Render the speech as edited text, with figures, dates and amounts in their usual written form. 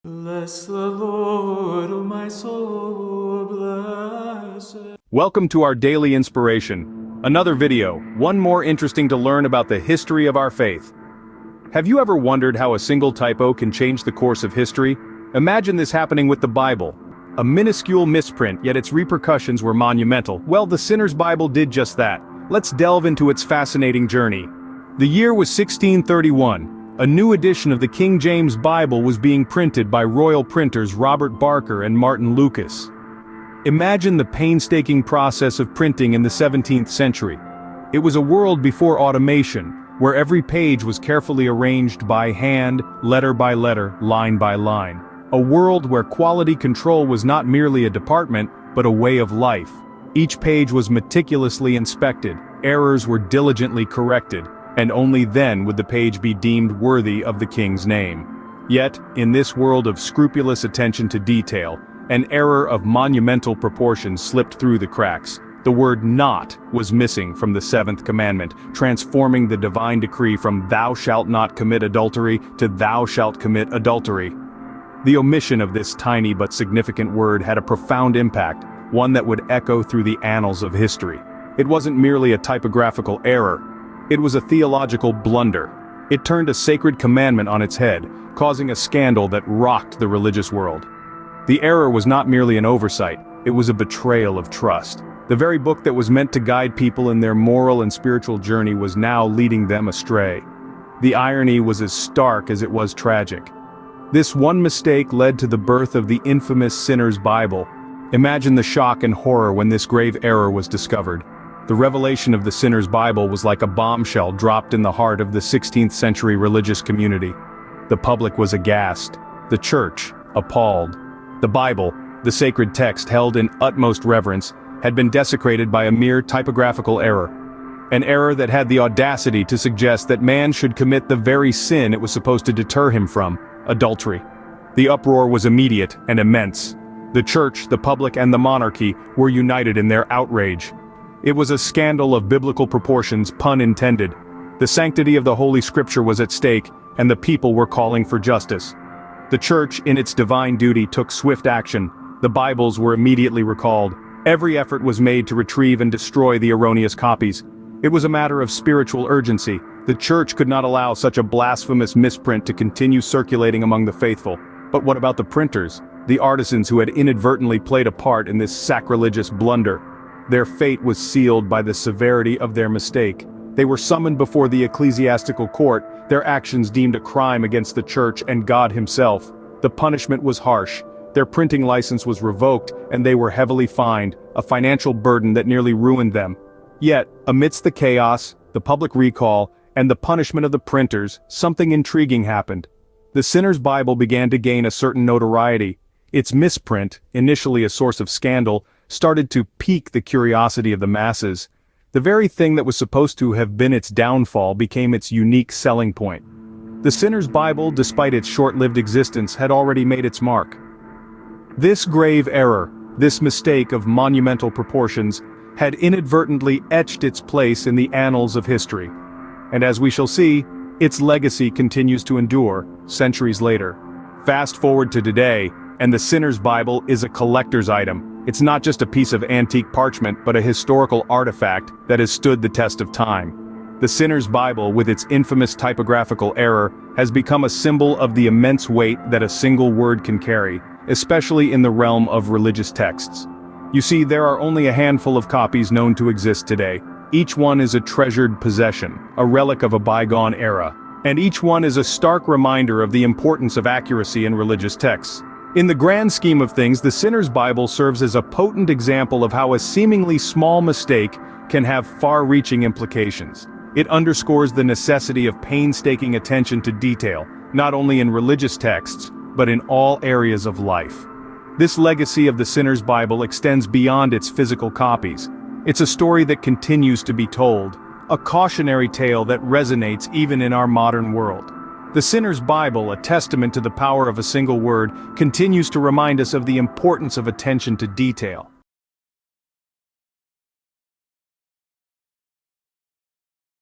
Bless the Lord, O my soul, bless it. Welcome to our daily inspiration. Another video, one more interesting to learn about the history of our faith. Have you ever wondered how a single typo can change the course of history? Imagine this happening with the Bible. A minuscule misprint, yet its repercussions were monumental. Well, the Sinner's Bible did just that. Let's delve into its fascinating journey. The year was 1631. A new edition of the King James Bible was being printed by royal printers Robert Barker and Martin Lucas. Imagine the painstaking process of printing in the 17th century. It was a world before automation, where every page was carefully arranged by hand, letter by letter, line by line. A world where quality control was not merely a department, but a way of life. Each page was meticulously inspected, errors were diligently corrected, and only then would the page be deemed worthy of the king's name. Yet, in this world of scrupulous attention to detail, an error of monumental proportions slipped through the cracks. The word "not" was missing from the seventh commandment, transforming the divine decree from "thou shalt not commit adultery" to "thou shalt commit adultery." The omission of this tiny but significant word had a profound impact, one that would echo through the annals of history. It wasn't merely a typographical error. It was a theological blunder. It turned a sacred commandment on its head, causing a scandal that rocked the religious world. The error was not merely an oversight, it was a betrayal of trust. The very book that was meant to guide people in their moral and spiritual journey was now leading them astray. The irony was as stark as it was tragic. This one mistake led to the birth of the infamous Sinner's Bible. Imagine the shock and horror when this grave error was discovered. The revelation of the Sinner's Bible was like a bombshell dropped in the heart of the 16th century religious community. The public was aghast. The church, appalled. The Bible, the sacred text held in utmost reverence, had been desecrated by a mere typographical error. An error that had the audacity to suggest that man should commit the very sin it was supposed to deter him from, adultery. The uproar was immediate and immense. The church, the public, and the monarchy were united in their outrage. It was a scandal of biblical proportions, pun intended. The sanctity of the Holy Scripture was at stake, and the people were calling for justice. The church, in its divine duty, took swift action. The Bibles were immediately recalled. Every effort was made to retrieve and destroy the erroneous copies. It was a matter of spiritual urgency. The church could not allow such a blasphemous misprint to continue circulating among the faithful. But what about the printers, the artisans who had inadvertently played a part in this sacrilegious blunder? Their fate was sealed by the severity of their mistake. They were summoned before the ecclesiastical court, their actions deemed a crime against the church and God himself. The punishment was harsh. Their printing license was revoked, and they were heavily fined, a financial burden that nearly ruined them. Yet, amidst the chaos, the public recall, and the punishment of the printers, something intriguing happened. The Sinner's Bible began to gain a certain notoriety. Its misprint, initially a source of scandal, started to pique the curiosity of the masses. The very thing that was supposed to have been its downfall became its unique selling point. The Sinner's Bible, despite its short-lived existence, had already made its mark. This grave error, this mistake of monumental proportions, had inadvertently etched its place in the annals of history. And as we shall see, its legacy continues to endure, centuries later. Fast forward to today, and the Sinner's Bible is a collector's item. It's not just a piece of antique parchment, but a historical artifact that has stood the test of time. The Sinner's Bible, with its infamous typographical error, has become a symbol of the immense weight that a single word can carry, especially in the realm of religious texts. You see, there are only a handful of copies known to exist today. Each one is a treasured possession, a relic of a bygone era. And each one is a stark reminder of the importance of accuracy in religious texts. In the grand scheme of things, the Sinner's Bible serves as a potent example of how a seemingly small mistake can have far-reaching implications. It underscores the necessity of painstaking attention to detail, not only in religious texts, but in all areas of life. This legacy of the Sinner's Bible extends beyond its physical copies. It's a story that continues to be told, a cautionary tale that resonates even in our modern world. The Sinner's Bible, a testament to the power of a single word, continues to remind us of the importance of attention to detail.